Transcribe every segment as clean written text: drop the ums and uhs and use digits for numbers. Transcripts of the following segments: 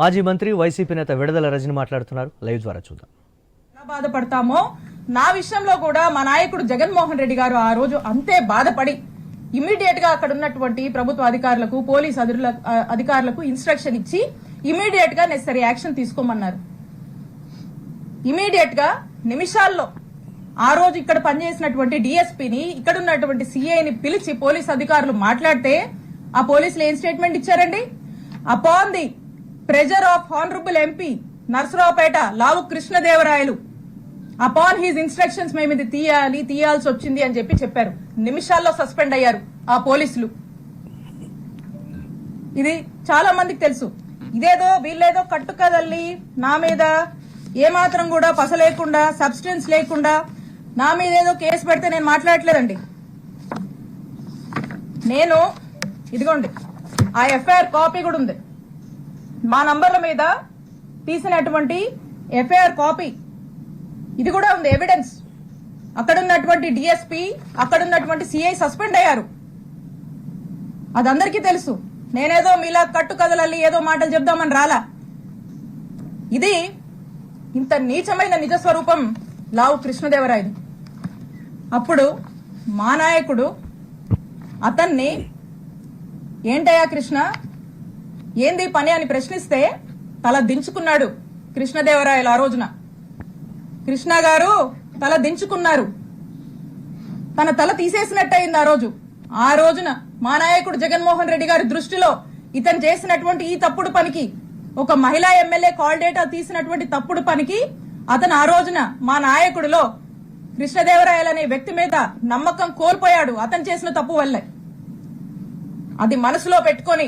మాజీ మంత్రి వైసీపీ నేత విడుదల రజని మాట్లాడుతున్నారు. లైవ్ ద్వారా చూద్దాం. బాధపడతామో నా విషయంలో కూడా మా నాయకుడు జగన్మోహన్ రెడ్డి గారు ఆ రోజు అంతే బాధపడి ఇమీడియట్ గా అక్కడ ఉన్నటువంటి ప్రభుత్వ అధికారులకు పోలీస్ అధికారులకు ఇన్స్ట్రక్షన్ ఇచ్చి ఇమీడియట్ గా నెసరీ యాక్షన్ తీసుకోమన్నారు. ఇమీడియట్ గా నిమిషాల్లో ఆ రోజు ఇక్కడ పనిచేసినటువంటి డిఎస్పీని ఇక్కడ ఉన్నటువంటి సిఐని పిలిచి పోలీస్ అధికారులు మాట్లాడితే ఆ పోలీసులు ఏం స్టేట్మెంట్ ఇచ్చారండి? Upon the pressure of honourable MP Narasaraopet Lavu Krishnadevarayalu upon his instructions మేము ఇది తీయాల్సి వచ్చింది అని చెప్పారు. నిమిషాల్లో సస్పెండ్ అయ్యారు ఆ పోలీసులు. ఇది చాలా మందికి తెలుసు. ఇదేదో వీళ్ళేదో కట్టుకదల్లి నా మీద ఏమాత్రం కూడా పస లేకుండా సబ్స్టెన్స్ లేకుండా నా మీద ఏదో కేసు పెడితే నేను మాట్లాడట్లేదండి. నేను ఇదిగోండి ఆ ఎఫ్ఐఆర్ కాపీ కూడా ఉంది. మా నంబర్ల మీద తీసినటువంటి ఎఫ్ఐఆర్ కాపీ ఇది కూడా ఉంది, ఎవిడెన్స్. అక్కడున్నటువంటి డిఎస్పీ అక్కడున్నటువంటి సిఐ సస్పెండ్ అయ్యారు. అదందరికీ తెలుసు. నేనేదో మీలా కట్టు కదలల్లి ఏదో మాటలు చెప్దామని రాలా. ఇది ఇంత నీచమైన నిజస్వరూపం లావు కృష్ణదేవరాయలు. అప్పుడు మా నాయకుడు అతన్ని ఏంటయ్యా కృష్ణ ఏంది పని అని ప్రశ్నిస్తే తల దించుకున్నాడు కృష్ణదేవరాయలు. ఆ రోజున కృష్ణ గారు తల దించుకున్నారు. తన తల తీసేసినట్టయింది ఆ రోజున మా నాయకుడు జగన్మోహన్ రెడ్డి గారి దృష్టిలో ఇతను చేసినటువంటి ఈ తప్పుడు పనికి, ఒక మహిళా ఎమ్మెల్యే కాల్ డేటా తీసినటువంటి తప్పుడు పనికి అతను ఆ రోజున మా నాయకుడిలో కృష్ణదేవరాయలు అనే వ్యక్తి మీద నమ్మకం కోల్పోయాడు అతను చేసిన తప్పు వల్లే. అది మనసులో పెట్టుకొని,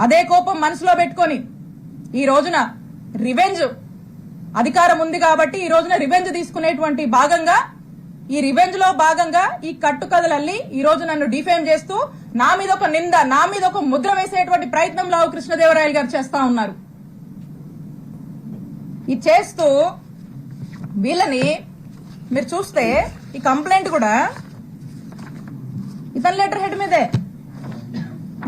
అదే కోపం మనసులో పెట్టుకొని ఈ రోజున రివెంజ్ అధికారం ఉంది కాబట్టి ఈ రోజున రివెంజ్ తీసుకునేటువంటి భాగంగా, ఈ రివెంజ్ లో భాగంగా ఈ కట్టుకథలల్లి ఈ రోజు నన్ను డిఫేమ్ చేస్తూ నా మీద ఒక నింద, నా మీద ఒక ముద్ర వేసేటువంటి ప్రయత్నం లావు కృష్ణదేవరాయలు గారు చేస్తా ఉన్నారు. ఇది చేస్తూ వీళ్ళని మీరు చూస్తే ఈ కంప్లైంట్ కూడా ఇతని లెటర్ హెడ్ మీదే.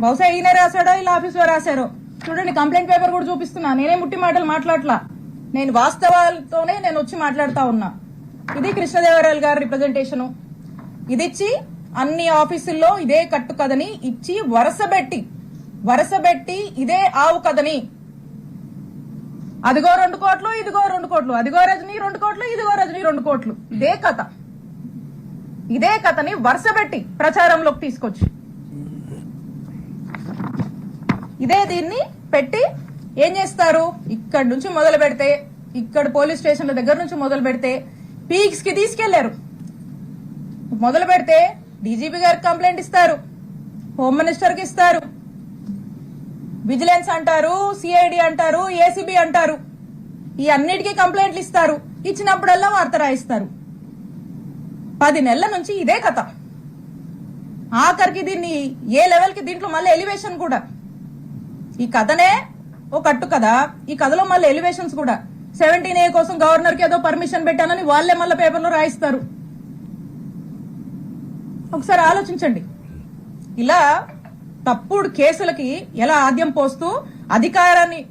బహుశా ఈయన రాశాడో ఇలా ఆఫీస్ లో రాశారో చూడండి. కంప్లైంట్ పేపర్ కూడా చూపిస్తున్నా. నేనే ముట్టి మాటలు మాట్లాడలా, నేను వాస్తవాలతోనే నేను వచ్చి మాట్లాడుతా ఉన్నా. ఇది కృష్ణదేవరాయలు గారి రిప్రజెంటేషన్. ఇది ఇచ్చి అన్ని ఆఫీసుల్లో ఇదే కట్టు కథని ఇచ్చి వరసబెట్టి ఇదే ఆవు కథని, అదిగో 2 కోట్లు, ఇదిగో 2 కోట్లు, అదిగో రజనీ 2 కోట్లు, ఇదిగో రజనీ 2 కోట్లు, ఇదే కథని వరుసబెట్టి ప్రచారంలోకి తీసుకొచ్చి దీన్ని పెట్టి ఏం చేస్తారు? ఇక్కడి నుంచి మొదలు పెడితే, ఇక్కడ పోలీస్ స్టేషన్ల దగ్గర నుంచి మొదలు పెడితే పీక్స్ కి తీసుకెళ్లారు. మొదలు పెడితే డీజీపీ గారికి కంప్లైంట్ ఇస్తారు, హోమ్ మినిస్టర్ కి ఇస్తారు, విజిలెన్స్ అంటారు, సిఐడి అంటారు, ఏసీబీ అంటారు. ఈ అన్నిటికీ కంప్లైంట్లు ఇస్తారు. ఇచ్చినప్పుడల్లా వార్త రాయిస్తారు. 10 నెలల నుంచి ఇదే కథ. ఆఖరికి దీన్ని ఏ లెవెల్ కి దీంట్లో మళ్ళీ ఎలివేషన్ కూడా. ఈ కథనే ఓ కట్టు కదా, ఈ కథలో మళ్ళీ ఎలివేషన్స్ కూడా. 17A కోసం గవర్నర్ కి ఏదో పర్మిషన్ పెట్టానని వాళ్లే మళ్ళీ పేపర్లో రాయిస్తారు. ఒకసారి ఆలోచించండి. ఇలా తప్పుడు కేసులకి ఎలా ఆద్యం పోస్తూ అధికారాన్ని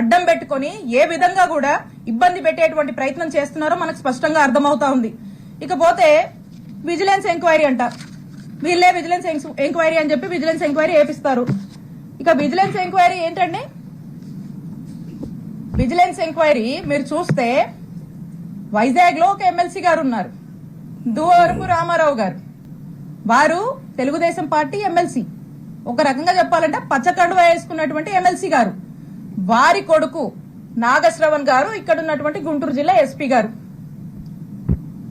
అడ్డం పెట్టుకుని ఏ విధంగా కూడా ఇబ్బంది పెట్టేటువంటి ప్రయత్నం చేస్తున్నారో మనకు స్పష్టంగా అర్థమవుతా ఉంది. ఇకపోతే విజిలెన్స్ ఎంక్వైరీ అంట. వీళ్ళే విజిలెన్స్ ఎంక్వైరీ అని చెప్పి విజిలెన్స్ ఎంక్వైరీ వేపిస్తారు. ఇక విజిలెన్స్ ఎంక్వైరీ ఏంటండి? విజిలెన్స్ ఎంక్వైరీ మీరు చూస్తే వైజాగ్ లో ఒక ఎమ్మెల్సీ గారు ఉన్నారు, దువ్వవరపు రామారావు గారు. వారు తెలుగుదేశం పార్టీ ఎమ్మెల్సీ, ఒక రకంగా చెప్పాలంటే పచ్చకండువా వేసుకున్నటువంటి ఎమ్మెల్సీ గారు. వారి కొడుకు నాగశ్రవణ్ గారు ఇక్కడ ఉన్నటువంటి గుంటూరు జిల్లా ఎస్పీ గారు.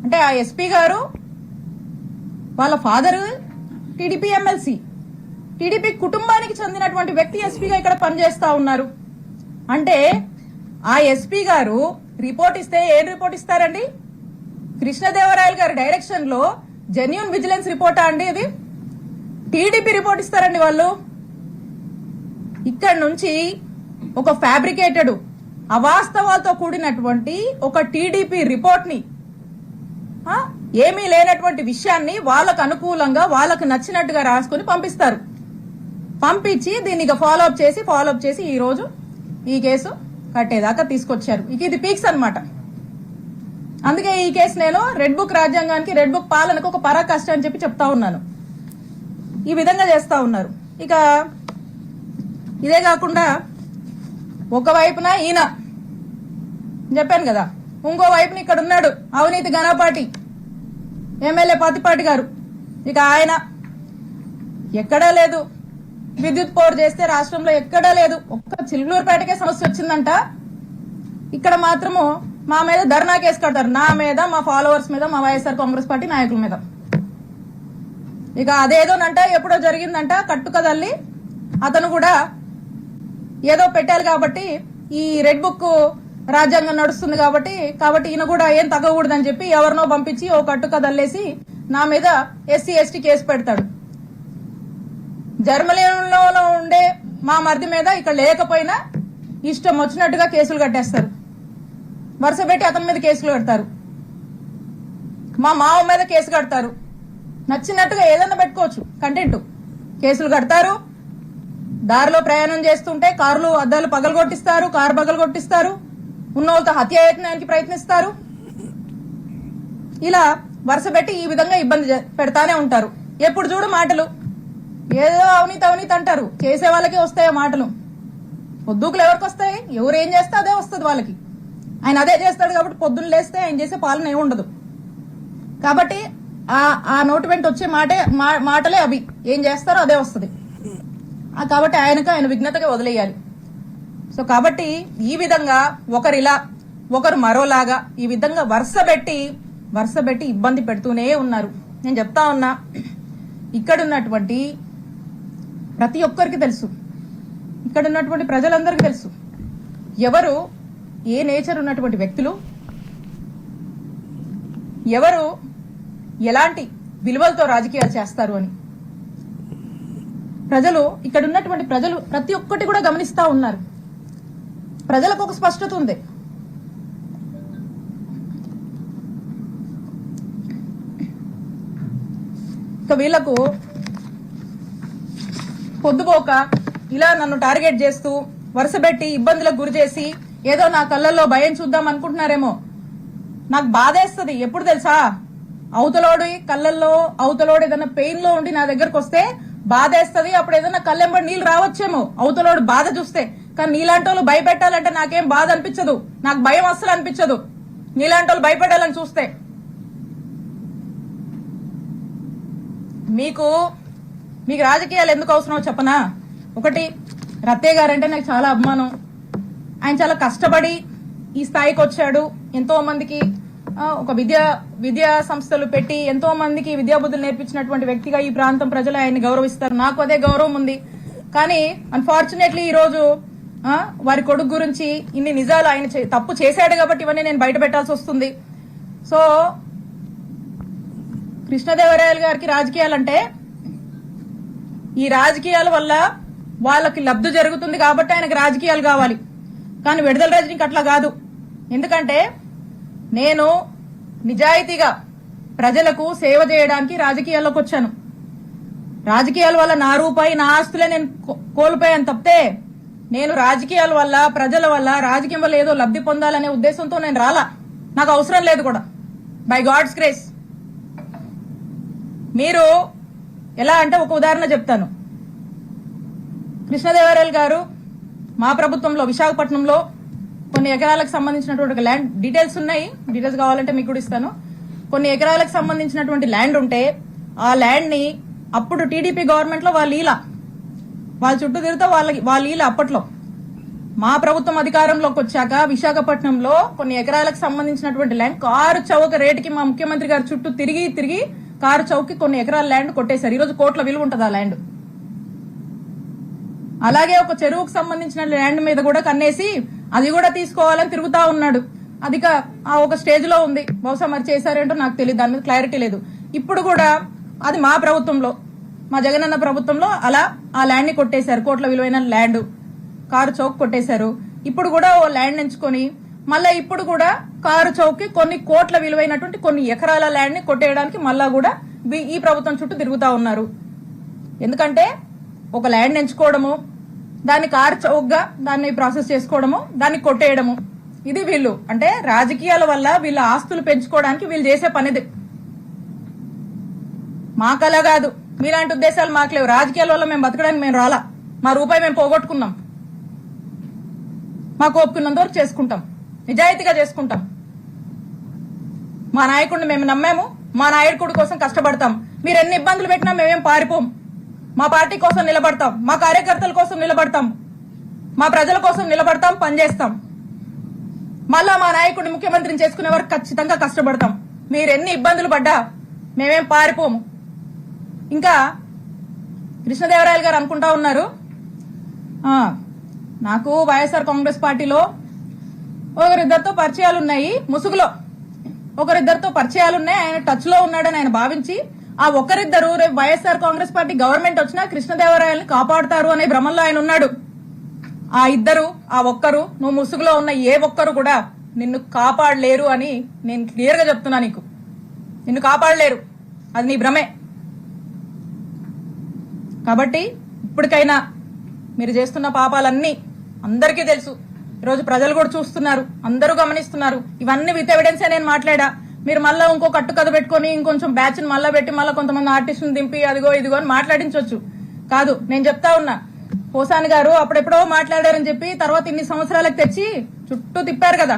అంటే ఆ ఎస్పీ గారు వాళ్ళ ఫాదర్ టీడీపీ ఎమ్మెల్సీ, టీడీపీ కుటుంబానికి చెందినటువంటి వ్యక్తి ఎస్పీగా ఇక్కడ పనిచేస్తా ఉన్నారు. అంటే ఆ ఎస్పీ గారు రిపోర్ట్ ఇస్తే ఏం రిపోర్ట్ ఇస్తారండి? కృష్ణదేవరాయలు గారి డైరెక్షన్ లో జెన్యూన్ విజిలెన్స్ రిపోర్టా అండి? ఇది టీడీపీ రిపోర్ట్ ఇస్తారండి వాళ్ళు. ఇక్కడ నుంచి ఒక ఫ్యాబ్రికేటెడ్ అవాస్తవాలతో కూడినటువంటి ఒక టీడీపీ రిపోర్ట్ ని, ఏమీ లేనటువంటి విషయాన్ని వాళ్ళకు అనుకూలంగా వాళ్ళకు నచ్చినట్టుగా రాసుకుని పంపిస్తారు. పంపించి దీన్ని ఫాలో అప్ చేసి ఈ రోజు ఈ కేసు కట్టేదాకా తీసుకొచ్చారు. ఇక ఇది పీక్స్ అన్నమాట. అందుకే ఈ కేసు నేను రెడ్ బుక్ రాజ్యాంగానికి, రెడ్ బుక్ పాలనకు ఒక పరాకాష్ట అని చెప్పి చెప్తా ఉన్నాను. ఈ విధంగా చేస్తా ఉన్నారు. ఇక ఇదే కాకుండా ఒకవైపున ఈయన చెప్పాను కదా, ఇంకో వైపున ఇక్కడ ఉన్నాడు అవినీతి ఘనపాటి ఎమ్మెల్యే పత్తిపాటి గారు. ఇక ఆయన ఎక్కడా లేదు, విద్యుత్ పవర్ చేస్తే రాష్ట్రంలో ఎక్కడా లేదు. ఒక్క చిలుకూరుపేటకే సమస్య వచ్చిందంట. ఇక్కడ మాత్రము మా మీద ధర్నా కేసు కడతారు, నా మీద, మా ఫాలోవర్స్ మీద, మా వైఎస్ఆర్ కాంగ్రెస్ పార్టీ నాయకుల మీద. ఇక అదేదోనంట ఎప్పుడో జరిగిందంట కట్టుకదల్లి అతను కూడా ఏదో పెట్టాలి కాబట్టి ఈ రెడ్ బుక్ రాజ్యాంగం నడుస్తుంది కాబట్టి ఈయన కూడా ఏం తగ్గకూడదని చెప్పి ఎవరినో పంపించి ఓ కట్టుకదల్లేసి నా మీద ఎస్సీ ఎస్టీ కేసు పెడతాడు. జర్మనీలో ఉండే మా మరిది మీద ఇక్కడ లేకపోయినా ఇష్టం వచ్చినట్టుగా కేసులు కట్టేస్తారు. వరుస పెట్టి అతని మీద కేసులు కడతారు, మా మావ మీద కేసు కడతారు. నచ్చినట్టుగా ఏదన్నా పెట్టుకోవచ్చు కంటెంట్. కేసులు కడతారు, దారిలో ప్రయాణం చేస్తుంటే కార్లు అద్దాలు పగలగొట్టిస్తారు, కారు పగలగొట్టిస్తారు, ఉన్నోళ్ళతో హత్యాయత్నానికి ప్రయత్నిస్తారు. ఇలా వరుస పెట్టి ఈ విధంగా ఇబ్బంది పెడతానే ఉంటారు. ఎప్పుడు చూడు మాటలు, ఏదో అవినీతి అవినీతి అంటారు. చేసే వాళ్ళకే వస్తాయో మాటలు, పొద్దుకులు ఎవరికి వస్తాయి? ఎవరు ఏం చేస్తే అదే వస్తుంది వాళ్ళకి. ఆయన అదే చేస్తాడు కాబట్టి పొద్దున్న లేస్తే ఆయన చేసే పాలన ఏమి ఉండదు. కాబట్టి ఆ నోటి వెంట వచ్చే మాటలే అవి, ఏం చేస్తారో అదే వస్తుంది. కాబట్టి ఆయన విఘ్నతగా వదిలేయాలి. సో కాబట్టి ఈ విధంగా ఒకరిలా ఒకరు మరోలాగా ఈ విధంగా వరుస పెట్టి ఇబ్బంది పెడుతూనే ఉన్నారు. నేను చెప్తా ఉన్నా, ఇక్కడున్నటువంటి ప్రతి ఒక్కరికి తెలుసు, ఇక్కడ ఉన్నటువంటి ప్రజలందరికీ తెలుసు ఎవరు ఏ నేచర్ ఉన్నటువంటి వ్యక్తులు, ఎవరు ఎలాంటి విలువలతో రాజకీయాలు చేస్తారు అని. ప్రజలు, ఇక్కడ ఉన్నటువంటి ప్రజలు ప్రతి ఒక్కటి కూడా గమనిస్తా ఉన్నారు. ప్రజలకు ఒక స్పష్టత ఉంది. ఇక వీళ్లకు పొద్దుపోక ఇలా నన్ను టార్గెట్ చేస్తూ వరుసపెట్టి ఇబ్బందులకు గురి చేసి ఏదో నా కళ్ళల్లో భయం చూద్దాం అనుకుంటున్నారేమో. నాకు బాధేస్తుంది ఎప్పుడు తెలుసా, అవతలోడి కళ్ళల్లో అవతలోడు ఏదైనా పెయిన్ లో ఉండి నా దగ్గరకు వస్తే బాధేస్తుంది. అప్పుడు ఏదైనా కళ్ళెంబడి నీళ్ళు రావచ్చేమో అవతలోడు బాధ చూస్తే. కానీ నీలాంటి వాళ్ళు భయపెట్టాలంటే నాకేం బాధ అనిపించదు, నాకు భయం అస్సలు అనిపించదు నీలాంటి వాళ్ళు భయపెట్టాలని చూస్తే. మీకు రాజకీయాలు ఎందుకు అవసరమో చెప్పనా. ఒకటి, రత్తయ్య గారంటే నాకు చాలా అభిమానం. ఆయన చాలా కష్టపడి ఈ స్థాయికి వచ్చాడు. ఎంతో మందికి ఒక విద్యా సంస్థలు పెట్టి ఎంతో మందికి విద్యాబుద్ధులు నేర్పించినటువంటి వ్యక్తిగా ఈ ప్రాంతం ప్రజలు ఆయన్ని గౌరవిస్తారు. నాకు అదే గౌరవం ఉంది. కానీ అన్ఫార్చునేట్లీ ఈ రోజు వారి కొడుకు గురించి ఇన్ని నిజాలు, ఆయన తప్పు చేశాడు కాబట్టి ఇవన్నీ నేను బయట పెట్టాల్సి వస్తుంది. సో కృష్ణదేవరాయలు గారికి రాజకీయాలంటే ఈ రాజకీయాల వల్ల వాళ్ళకి లబ్ధి జరుగుతుంది కాబట్టి ఆయనకు రాజకీయాలు కావాలి. కానీ విడుదల రజనీకి అట్లా కాదు. ఎందుకంటే నేను నిజాయితీగా ప్రజలకు సేవ చేయడానికి రాజకీయాల్లోకి వచ్చాను. రాజకీయాల వల్ల నా రూపాయి, నా ఆస్తులే నేను కోల్పోయాను తప్పితే నేను రాజకీయాల వల్ల, ప్రజల వల్ల, రాజకీయం వల్ల ఏదో లబ్ధి పొందాలనే ఉద్దేశంతో నేను రాలా. నాకు అవసరం లేదు కూడా, బై గాడ్స్ గ్రేస్. మీరు ఎలా అంటే ఒక ఉదాహరణ చెప్తాను. కృష్ణదేవరాయలు గారు మా ప్రభుత్వంలో విశాఖపట్నంలో కొన్ని ఎకరాలకు సంబంధించినటువంటి ల్యాండ్ డీటెయిల్స్ ఉన్నాయి, డీటెయిల్స్ కావాలంటే మీకు కూడా ఇస్తాను. కొన్ని ఎకరాలకు సంబంధించినటువంటి ల్యాండ్ ఉంటే ఆ ల్యాండ్ ని అప్పుడు టీడీపీ గవర్నమెంట్ లో వాళ్ళ చుట్టూ తిరుగుతా వాళ్ళ ఈల అప్పట్లో. మా ప్రభుత్వం అధికారంలోకి వచ్చాక విశాఖపట్నంలో కొన్ని ఎకరాలకు సంబంధించినటువంటి ల్యాండ్ కారు చౌక రేటుకి మా ముఖ్యమంత్రి గారు చుట్టూ తిరిగి కారు చౌకి కొన్ని ఎకరాల ల్యాండ్ కొట్టేశారు. ఈరోజు కోట్ల విలువ ఉంటుంది ఆ ల్యాండ్. అలాగే ఒక చెరువుకు సంబంధించిన ల్యాండ్ మీద కూడా కన్నేసి అది కూడా తీసుకోవాలని తిరుగుతా ఉన్నాడు. అది ఒక స్టేజ్ లో ఉంది. బహుశా మరి చేశారేంటో నాకు తెలియదు, దాని మీద క్లారిటీ లేదు. ఇప్పుడు కూడా అది మా ప్రభుత్వంలో, మా జగనన్న ప్రభుత్వంలో అలా ఆ ల్యాండ్ ని కొట్టేశారు. కోట్ల విలువైన ల్యాండ్ కారు చౌక్ కొట్టేశారు. ఇప్పుడు కూడా ఓ ల్యాండ్ ఎంచుకొని మళ్ళా ఇప్పుడు కూడా కారు చౌక్ కొన్ని కోట్ల విలువైనటువంటి కొన్ని ఎకరాల ల్యాండ్ ని కొట్టేయడానికి మళ్ళా కూడా ఈ ప్రభుత్వం చుట్టూ తిరుగుతా ఉన్నారు. ఎందుకంటే ఒక ల్యాండ్ ఎంచుకోవడము, దాన్ని కారు చౌకగా దాన్ని ప్రాసెస్ చేసుకోవడము, దాన్ని కొట్టేయడము. ఇది వీళ్ళు అంటే రాజకీయాల వల్ల వీళ్ళ ఆస్తులు పెంచుకోవడానికి వీళ్ళు చేసే పనిది. మాకలా కాదు, మీలాంటి ఉద్దేశాలు మాకు లేవు. రాజకీయాల వల్ల మేము బతకడానికి మేము రాలా. మా రూపాయి మేము పోగొట్టుకున్నాం. మాకు ఒప్పుకున్నంత వరకు చేసుకుంటాం, నిజాయితీగా చేసుకుంటాం. మా నాయకుడిని మేము నమ్మాము, మా నాయకుడి కోసం కష్టపడతాం. మీరు ఎన్ని ఇబ్బందులు పెట్టినా మేమేం పారిపోం. మా పార్టీ కోసం నిలబడతాం, మా కార్యకర్తల కోసం నిలబడతాం, మా ప్రజల కోసం నిలబడతాం, పనిచేస్తాం. మళ్ళా మా నాయకుడిని ముఖ్యమంత్రిని చేసుకునే వరకు ఖచ్చితంగా కష్టపడతాం. మీరు ఎన్ని ఇబ్బందులు పడ్డా మేమేం పారిపోము. ఇంకా కృష్ణదేవరాయలు గారు అనుకుంటా ఉన్నారు, నాకు వైఎస్ఆర్ కాంగ్రెస్ పార్టీలో ఒకరిద్దరితో పరిచయాలు ఉన్నాయి, ముసుగులో ఒకరిద్దరితో పరిచయాలు ఉన్నాయి, ఆయన టచ్ లో ఉన్నాడని ఆయన భావించి ఆ ఒకరిద్దరు రేపు వైఎస్ఆర్ కాంగ్రెస్ పార్టీ గవర్నమెంట్ వచ్చినా కృష్ణదేవరాయల్ని కాపాడుతారు అనే భ్రమంలో ఆయన ఉన్నాడు. ఆ ఇద్దరు, ఆ ఒక్కరు, నువ్వు ముసుగులో ఉన్న ఏ ఒక్కరు కూడా నిన్ను కాపాడలేరు అని నేను క్లియర్ గా చెప్తున్నా. నీకు నిన్ను కాపాడలేరు, అది నీ భ్రమే. కాబట్టి ఇప్పటికైనా మీరు చేస్తున్న పాపాలన్నీ అందరికీ తెలుసు. ఈరోజు ప్రజలు కూడా చూస్తున్నారు, అందరూ గమనిస్తున్నారు. ఇవన్నీ విత్ ఎవిడెన్సే నేను మాట్లాడా. మీరు మళ్ళీ ఇంకో కట్టు కథ పెట్టుకుని ఇంకొంచెం బ్యాచ్ ని మళ్ళా పెట్టి మళ్ళీ కొంతమంది ఆర్టిస్టులను దింపి అదిగో ఇదిగో అని మాట్లాడించవచ్చు. కాదు, నేను చెప్తా ఉన్నా, పోసాని గారు అప్పుడెప్పుడో మాట్లాడారని చెప్పి తర్వాత ఇన్ని సంవత్సరాలకు తెచ్చి చుట్టూ తిప్పారు కదా,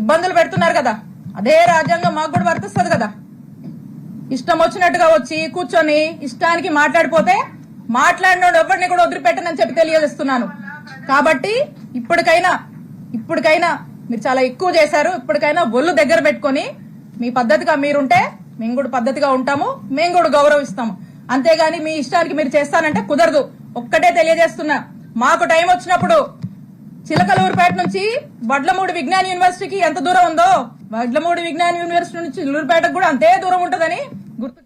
ఇబ్బందులు పెడుతున్నారు కదా. అదే రాజ్యాంగం మాకు కూడా వర్తిస్తుంది కదా. ఇష్టం వచ్చినట్టుగా వచ్చి కూర్చొని ఇష్టానికి మాట్లాడిపోతే మాట్లాడినోడు ఎవరిని కూడా వదిలిపెట్టనని చెప్పి తెలియజేస్తున్నాను. కాబట్టి ఇప్పటికైనా మీరు చాలా ఎక్కువ చేశారు. ఇప్పటికైనా ఒళ్ళు దగ్గర పెట్టుకుని మీ పద్ధతిగా మీరుంటే మేము కూడా పద్ధతిగా ఉంటాము, మేము కూడా గౌరవిస్తాము. అంతేగాని మీ ఇష్టానికి మీరు చేస్తానంటే కుదరదు. ఒక్కటే తెలియజేస్తున్నా, మాకు టైం వచ్చినప్పుడు చిలకలూరుపేట నుంచి వడ్లమూడి విజ్ఞాన యూనివర్సిటీకి ఎంత దూరం ఉందో వడ్లమూడి విజ్ఞాన యూనివర్సిటీ నుంచి చిలకలూరుపేటకు కూడా అంతే దూరం ఉంటుందని గుర్తు